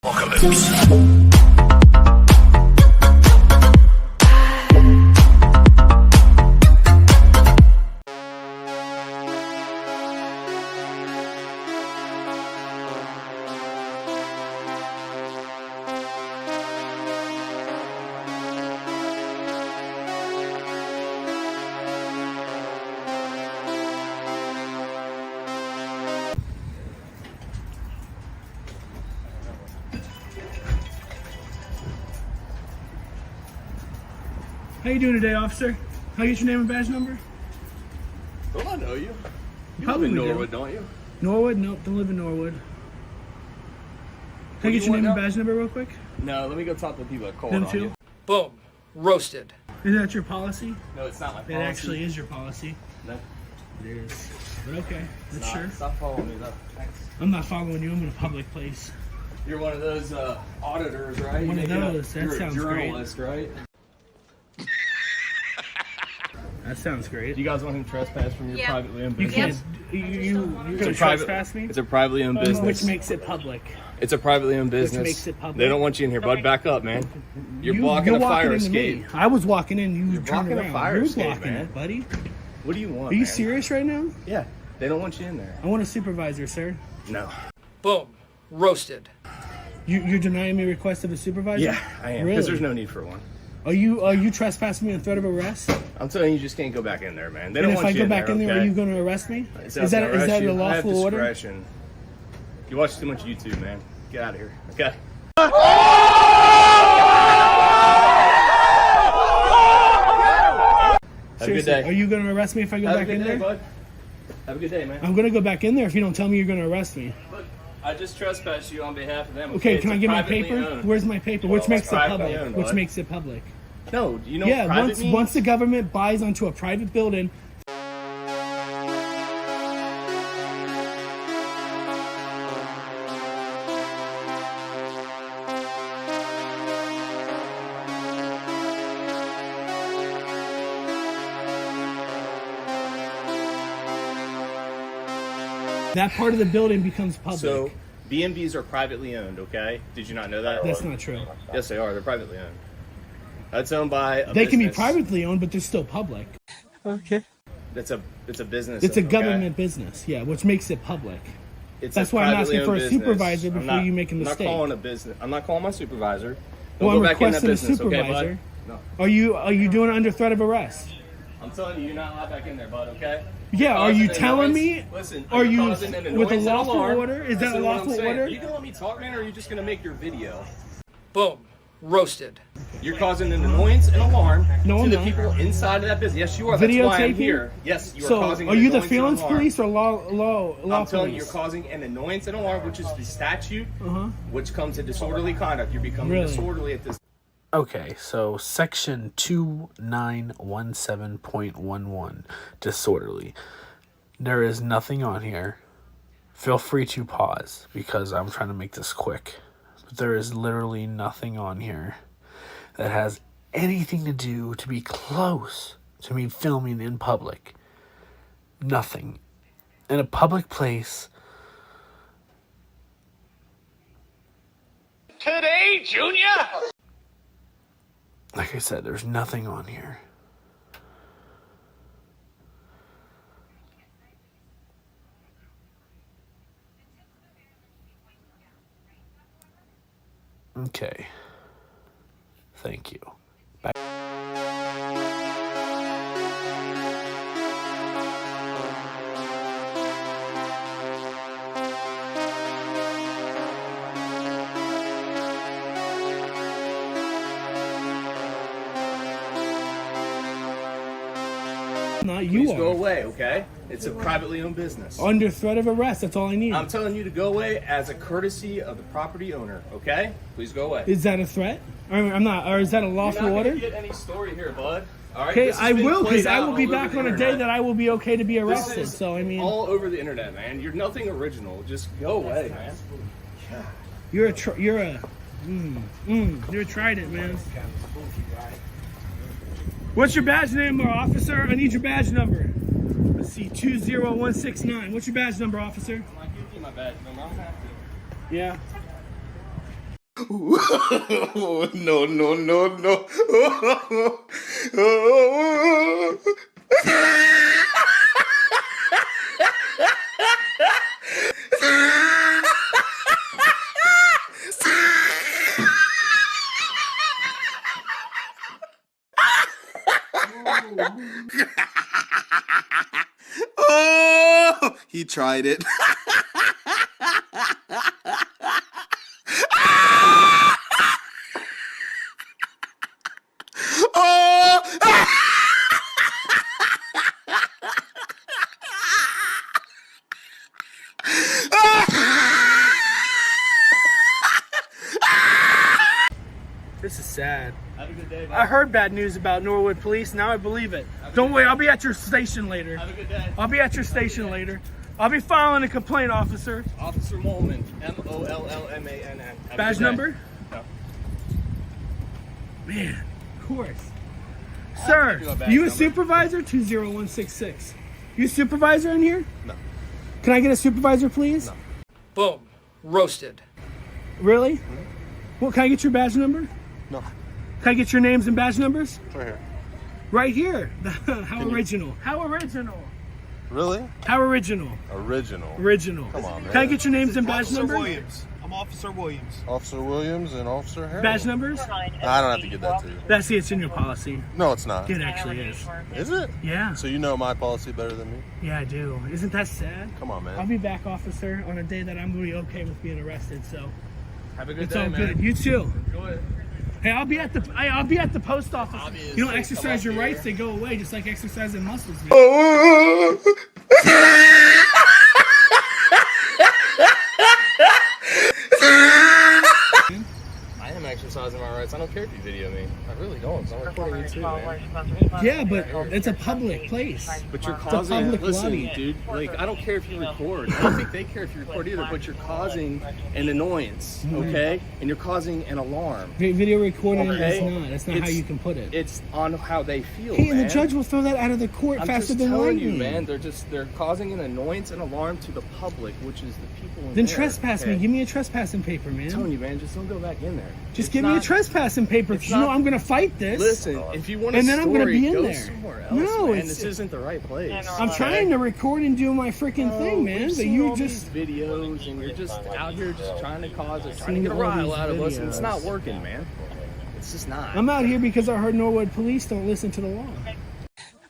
Apocalypse. How you doing today, officer? How you get your name and badge number? Don't I know you? You Probably live in do. Norwood, don't you? Norwood? Nope, don't live in Norwood. Can I get your name and badge number real quick? No, let me go talk to the people that called Them on too? you. Boom. Roasted. Is that your policy? No, it's not my It policy. actually is your policy. No, It is. But okay, it's that's not. sure. Stop following me, though. Thanks. I'm not following you. I'm in a public place. You're one of those auditors, right? One of You're those. That you're sounds a great. journalist, right? That sounds great. Do you guys want him trespassed from your privately owned You business? can't. You're It's gonna a private. trespass me? It's a privately owned business. Which makes it public. It's a privately owned business. makes it public. They don't want you in here, bud. Back up, man. You're blocking You're a fire walking into escape. me. I was walking in. You You're turned blocking a around. fire You're escape, blocking man. it, buddy. What do you want? Are you man? serious right now? Yeah. They don't want you in there. I want a supervisor, sir. No. Boom. Roasted. You're denying me request of a supervisor? Yeah, I am. Really? Because there's no need for one. Are you trespassing me on threat of arrest? I'm telling you, you just can't go back in there, man. They And don't if want I you go in back there, in there, okay? are you going to arrest me? Is Is that a lawful I have order? discretion. You watch too much YouTube, man. Get out of here. Okay. Have a good Seriously, day. are you going to arrest me if I go Have a back good in day, there? bud. Have a good day, man. I'm going to go back in there if you don't tell me you're going to arrest me. Look, I just trespassed you on behalf of them. Okay, It's can I a get my privately paper? owned. Where's my paper? Well, Which makes it's it privately public? owned, Which bud. makes it public? No, do you know Yeah, what private once means? once the government buys onto a private building, that part of the building becomes public. So, B&Bs are privately owned, okay? Did you not know that? That's not true. Yes, they are. They're privately owned. That's owned by a They can be business. privately owned, but they're still public. It's a business. It's a okay? government business, yeah, which makes it public. It's That's a why I'm privately asking for owned a business. supervisor I'm before you make a mistake. I'm not calling a business. I'm not calling my supervisor. Don't Well, I'm go back in that requesting a business, okay, supervisor. bud? No. Are you doing it under threat of arrest? I'm telling you, you're not allowed back in there, bud. Okay? Yeah, are you Causing telling annoyance- me? Listen, Are you causing an with a annoyance and lawful alarm. order? Is that a Listen to what I'm lawful saying. order? Are you gonna let me talk, man, or are you just gonna make your video? Boom. Roasted. You're causing an annoyance and alarm No, to I'm the not. people inside of that business. Yes, you are. That's why I'm Videotaping? here. Yes, you are So, causing. are an you the annoyance and feelings alarm. police or law I'm telling you, police? you're causing an annoyance and alarm, which is the statute, Uh-huh. which comes to disorderly conduct. You're becoming Really? disorderly at this. Okay, so section 2917.11, disorderly. There is nothing on here. Feel free to pause because I'm trying to make this quick. But there is literally nothing on here that has anything to do to be close to me filming in public. Nothing. In a public place. Today, Junior! Like I said, there's nothing on here. Okay. Thank you. Not you Please go are. away, okay? It's a privately owned business. Under threat of arrest. That's all I need. I'm telling you to go away as a courtesy of the property owner, okay? Please go away. Is that a threat? I'm not. Or is that a You're lawful not gonna order? get any story here, bud. All right. Okay, This has I been will, because played I out will be all over back the on a day internet. that I will be okay to be This arrested. is So I mean, all over the internet, man. You're nothing original. Just go away, man. you're a trident, man. What's your badge number, officer? I need your badge number. Let's see, 20169. What's your badge number, officer? I'm not giving you my badge number. I'm gonna have to. Yeah. No, no, no, no. Oh, he tried it. Oh! This is sad. Have a good day. I heard bad news about Norwood Police. Now I believe it. Don't worry, I'll be at your station later. Have a good day. I'll be at your station later. I'll be filing a complaint, officer. Officer Mollman, Mollmann. Have a Badge good day. number? No. Man, of course. do a Sir, badge you a number. supervisor? 20166. You a supervisor in here? No. Can I get a supervisor, please? No. Boom. Roasted. Really? Well, can I get your badge number? No. Can I get your names and badge numbers? It's right here. Right here. How Can you- original. How original. Really? How original. Original. Original. Come on, man. Can I get your names and badge Officer numbers? Williams. I'm Officer Williams. Officer Williams and Officer Harrell. Badge numbers? I don't have to get that to you. That's it's in your policy. No, it's not. It actually is. Is it? Yeah. So you know my policy better than me? Yeah, I do. Isn't that sad? Come on, I'll man. be back, officer, on a day that I'm going to be okay with being arrested. So Have a good it's day, all man. good. You too. Enjoy it. Hey, I'll be at the post office. Obviously, You don't exercise come your up rights; they go away, just like exercising muscles. Man. I am exercising my rights. I don't care if you video me. I really don't. So I'm recording you too, man. Yeah, but it's a public place. But you're It's a causing. public Listen, lobby. dude. Like, I don't care if you record. I don't think they care if you record either. But you're causing an annoyance, okay? And you're causing an alarm. Video recording Okay. is not. That's not how It's- you can put it. It's on how they feel, Hey, and man. the judge will throw that out of the court I'm faster just than telling lightning. you, man. They're causing an annoyance and alarm to the public, which is the people in Then there. trespass me. okay? Give me a trespassing paper, I'm man. telling you, man. Just don't go back in there. Just It's give me a not- trespassing paper, it's because you know not- I'm going to fight this. Listen, if you want a And then I'm gonna story, be in go there. somewhere else, No, man. it's- This isn't the right place. I'm trying to record and do my freaking thing, man. We've But seen you all just these videos, and you're just out here just trying to cause it, trying to Seen get a all rile these out of us, and it's videos. not working, man. It's just not. I'm out here because I heard Norwood police don't listen to the law.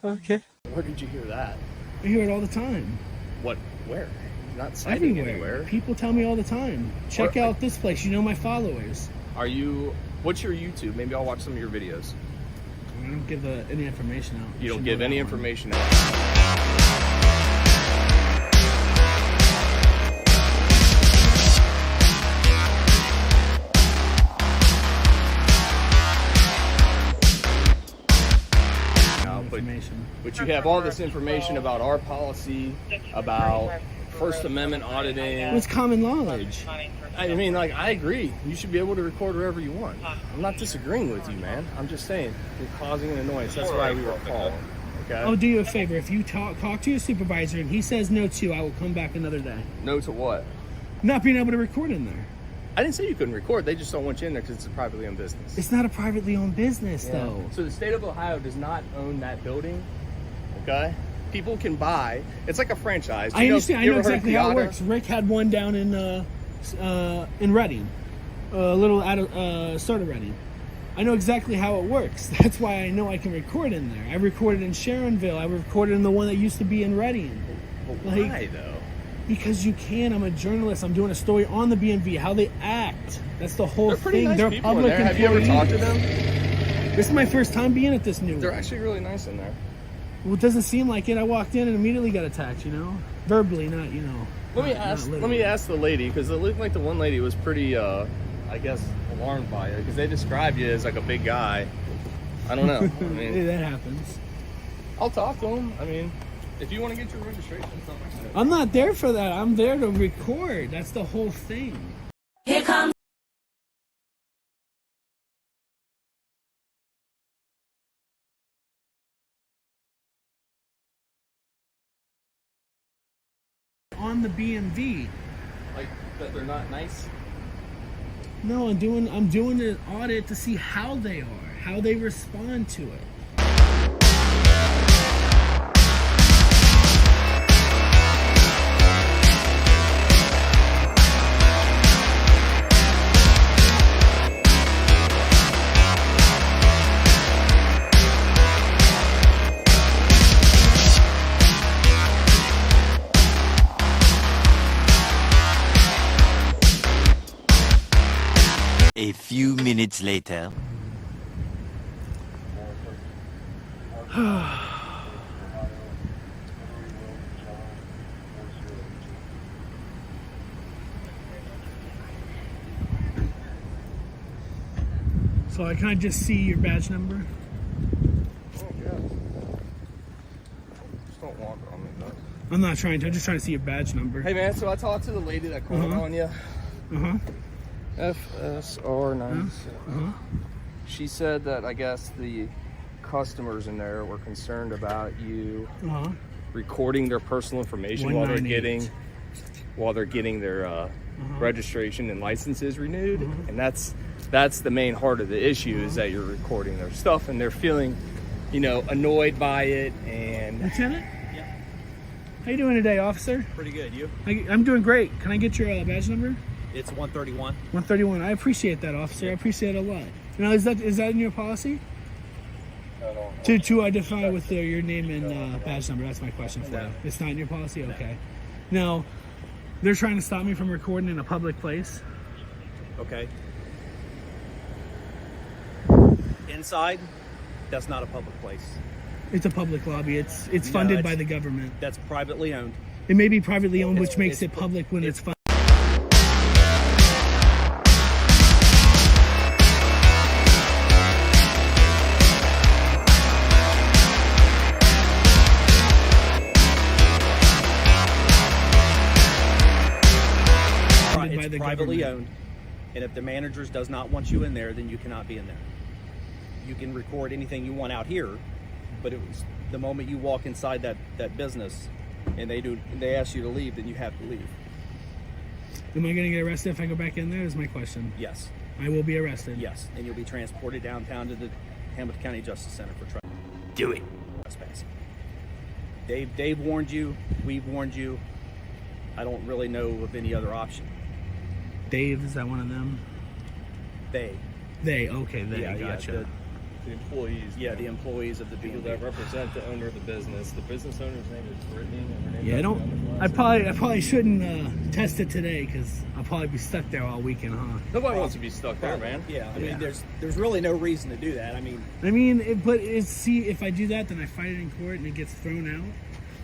Okay. Where did you hear that? I hear it all the time. What? Where? You're not citing Everywhere. anywhere. People tell me all the time. Check Or- out this place. You know my followers. Are you? What's your YouTube? Maybe I'll watch some of your videos. I don't give any information out. You don't should give know any that one. information out. Information. But you have all this information about our policy, about First Amendment auditing. It's common knowledge. I mean, like, I agree. You should be able to record wherever you want. I'm not disagreeing with you, man. I'm just saying you're causing an annoyance. That's why we were calling. Okay. I'll do you a favor. If you talk to your supervisor and he says no to you, I will come back another day. No to what? Not being able to record in there. I didn't say you couldn't record. They just don't want you in there because it's a privately owned business. It's not a privately owned business, though. So the state of Ohio does not own that building. Okay. People can buy. It's like a franchise. I You understand. I you know ever heard exactly how it Piata? works. Rick had one down in Reading, a little out of sort of Reading. I know exactly how it works. That's why I know I can record in there. I recorded in Sharonville. I recorded in the one that used to be in Reading. But Like- why though? Because you can. I'm a journalist. I'm doing a story on the BMV, how they act. That's the whole They're pretty thing. nice They're people in public there. Have you ever talked to employees. them? This is my first time being at this new They're one. actually really nice in there. Well, it doesn't seem like it. I walked in and immediately got attacked, verbally, not, Let me not ask. Let literally. me ask the lady because it looked like the one lady was pretty, I guess, alarmed by it because they described you as like a big guy. I don't know. I Hey, mean, that happens. I'll talk to him. I mean, if you want to get your registration and stuff like that. I'm not there for that. I'm there to record. That's the whole thing. Here comes On the BMV. Like that they're not nice. No, I'm doing an audit to see how they are, how they respond to it. A few minutes later. So can I just see your badge number? Oh, yeah. Just don't want it on me, though. I'm not trying to. I'm just trying to see your badge number. Hey, man, so I talked to the lady that called on you. Uh-huh. FSR97. She said that I guess the customers in there were concerned about you recording their personal information while they're getting their registration and licenses renewed, and that's the main heart of the issue is that you're recording their stuff and they're feeling, annoyed by it. And Lieutenant? Yeah. How you doing today, officer? Pretty good. You? I'm doing great. Can I get your badge number? It's 131. 131. I appreciate that, officer. I appreciate it a lot. Now, is that in your policy? To identify with your name and badge number. That's my question for you. It's not in your policy? Okay. Now, they're trying to stop me from recording in a public place. Okay. Inside, that's not a public place. It's a public lobby. It's funded by the government. That's privately owned. It may be privately owned, which makes it public when it's funded. It's privately owned, and if the managers does not want you in there, then you cannot be in there. You can record anything you want out here, but the moment you walk inside that business and they ask you to leave, then you have to leave. Am I going to get arrested if I go back in there? Is my question. Yes. I will be arrested. Yes, and you'll be transported downtown to the Hamilton County Justice Center for Do it. trespassing. Dave warned you. We've warned you. I don't really know of any other option. Dave, is that one of them? They. Okay, they. Yeah, Gotcha. the employees. Yeah, the employees of the People B&B. that represent the owner of the business. The business owner's name is Brittany. And her name Yeah, is I probably shouldn't test it today because I'll probably be stuck there all weekend, huh? Nobody wants to be stuck there, man. Yeah, I Yeah. mean, there's really no reason to do that. I mean, See, if I do that, then I fight it in court and it gets thrown out.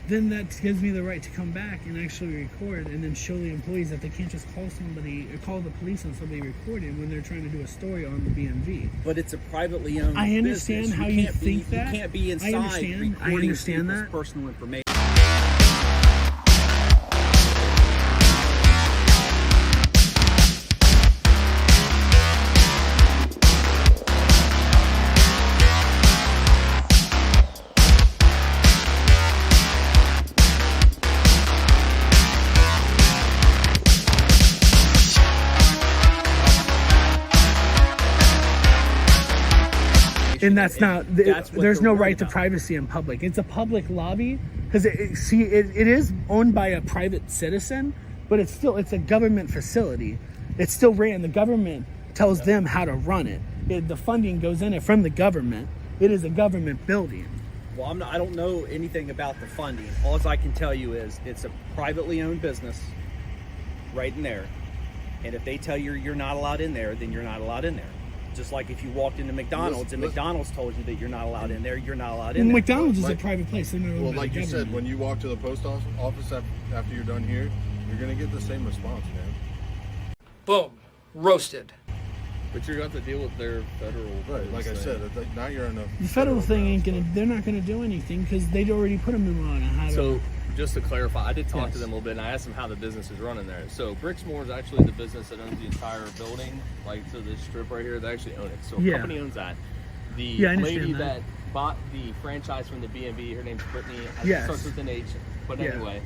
Then that gives me the right to come back and actually record and then show the employees that they can't just call somebody or call the police on somebody recording when they're trying to do a story on the B&V. but it's a privately owned I understand business. how you can't think that. You can't be inside I understand recording that. people's personal information. And that's not. That's what There's they're no worried right to about. privacy in public. It's a public lobby because it is owned by a private citizen, but it's a government facility. It's still ran. The government tells them how to run it. The funding goes in it from the government. It is a government building. Well, I don't know anything about the funding. All I can tell you is it's a privately owned business right in there. And if they tell you you're not allowed in there, then you're not allowed in there. Just like if you walked into McDonald's and McDonald's told you that you're not allowed in there, you're not allowed in there. McDonald's is a private place. They're not owned Well, by like the you said, government. when you walk to the post office after you're done here, you're going to get the same response, man. Boom. Roasted. But you're going to have to deal with their federal. Right, like I thing. said, it's like now you're in a The federal thing ain't gonna. They're not gonna do anything because they'd already put a memo on how to. So, just to clarify, I did talk Yes. to them a little bit, and I asked them how the business is running there. So, Bricksmore is actually the business that owns the entire building, like to this strip right here. They actually own it. So, a Yeah. company owns that. The Yeah, I understand lady that. that bought the franchise from the B&B, her name's Brittany. Yes. Starts with an H. But Yeah. anyway,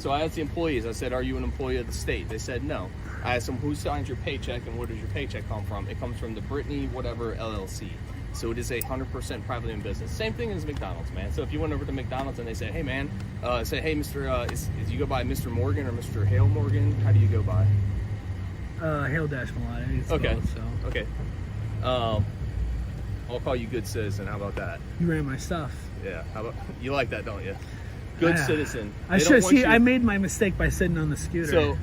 So I asked the employees, I said, are you an employee of the state? They said no. I asked them, who signs your paycheck and where does your paycheck come from? It comes from the Brittany whatever LLC. So it is a 100% privately owned business. Same thing as McDonald's, man. So if you went over to McDonald's and they say, hey, man, say, hey, Mr. Is you go by Mr. Morgan or Mr. Hale Morgan? How do you go by? Hale Dash Malai. Okay. Both, so. Okay. I'll call you good citizen. How about that? You ran my stuff. Yeah. How about you like that, don't you? Good citizen. I should see. I made my mistake by sitting on the scooter. So,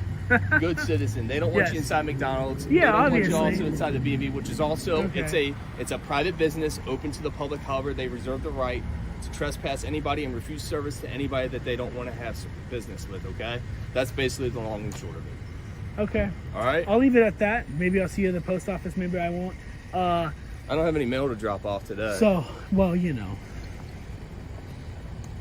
good citizen. They don't want Yes. you inside McDonald's. Yeah, they don't obviously. want you also inside the B&B, which is also Okay. it's a private business open to the public. However, they reserve the right to trespass anybody and refuse service to anybody that they don't want to have business with. Okay, that's basically the long and short of it. Okay. All right. I'll leave it at that. Maybe I'll see you at the post office. Maybe I won't. I don't have any mail to drop off today. So, well, you know.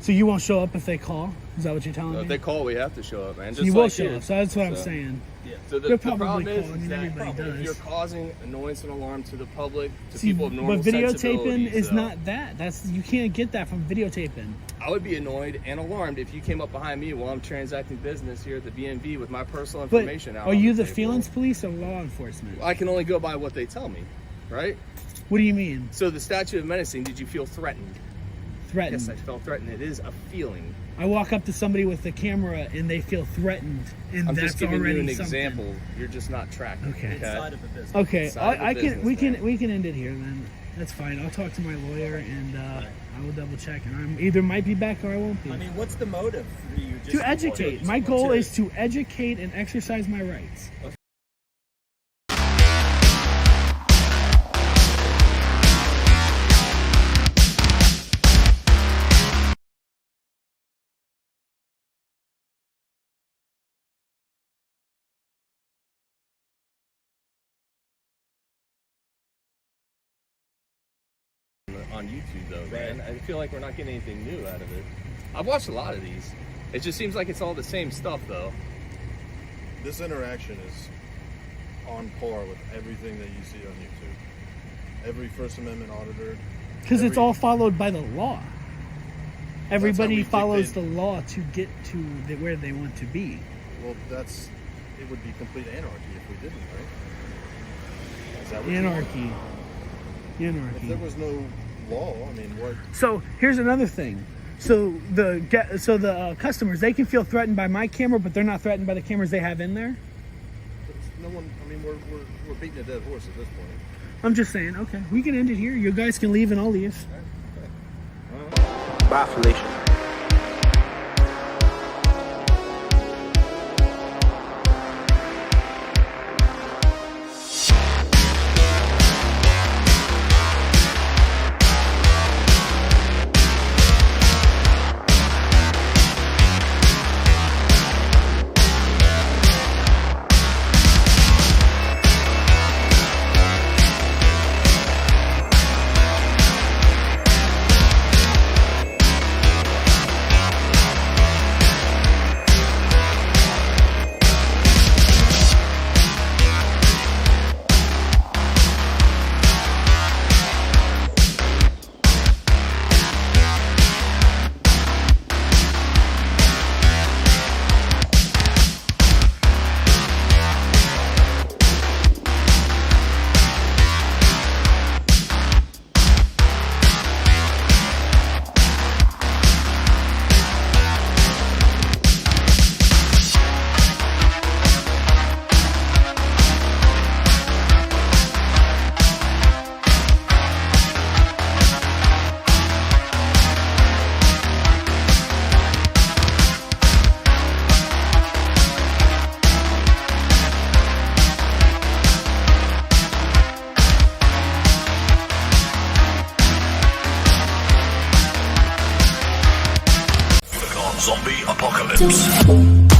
So you won't show up if they call? Is that what you're telling me? If they call, we have to show up, man. So Just you like will show here. up. So that's what I'm saying. So They'll the problem probably is, call. I mean, that everybody does. if you're causing annoyance and alarm to the public, to See, people of normal but videotaping sensibilities, is though, not that. That's you can't get that from videotaping. I would be annoyed and alarmed if you came up behind me while I'm transacting business here at the B&B with my personal But information out. are on you the table. feelings police or law enforcement? I can only go by what they tell me, right? What do you mean? So the statute of menacing, did you feel threatened? Threatened. Yes, I felt threatened. It is a feeling. I walk up to somebody with the camera and they feel threatened, and I'm that's just giving already you an something. example. You're just not tracking. Okay. Inside of a business. Okay, Side of the I can. business, We can. man. We can end it here then. That's fine. I'll talk to my lawyer and I will double check. And I'm either might be back or I won't be. I mean, what's the motive for you? Just To educate. My goal is to educate and exercise my rights. On YouTube though, man. I feel like we're not getting anything new out of it. I've watched a lot of these. It just seems like it's all the same stuff though. This interaction is on par with everything that you see on YouTube. Every First Amendment auditor. Because it's all followed by the law. Everybody we follows the dictate. law to get to where they want to be. Well, it would be complete anarchy if we didn't, right? Is that what you want? Anarchy. Anarchy. If there was no law, I mean, what? So here's another thing. So the customers, they can feel threatened by my camera, but they're not threatened by the cameras they have in there. No one. I mean, we're beating a dead horse at this point. I'm just saying. Okay, we can end it here. You guys can leave and I'll leave. Bye, Felicia. Zombie apocalypse.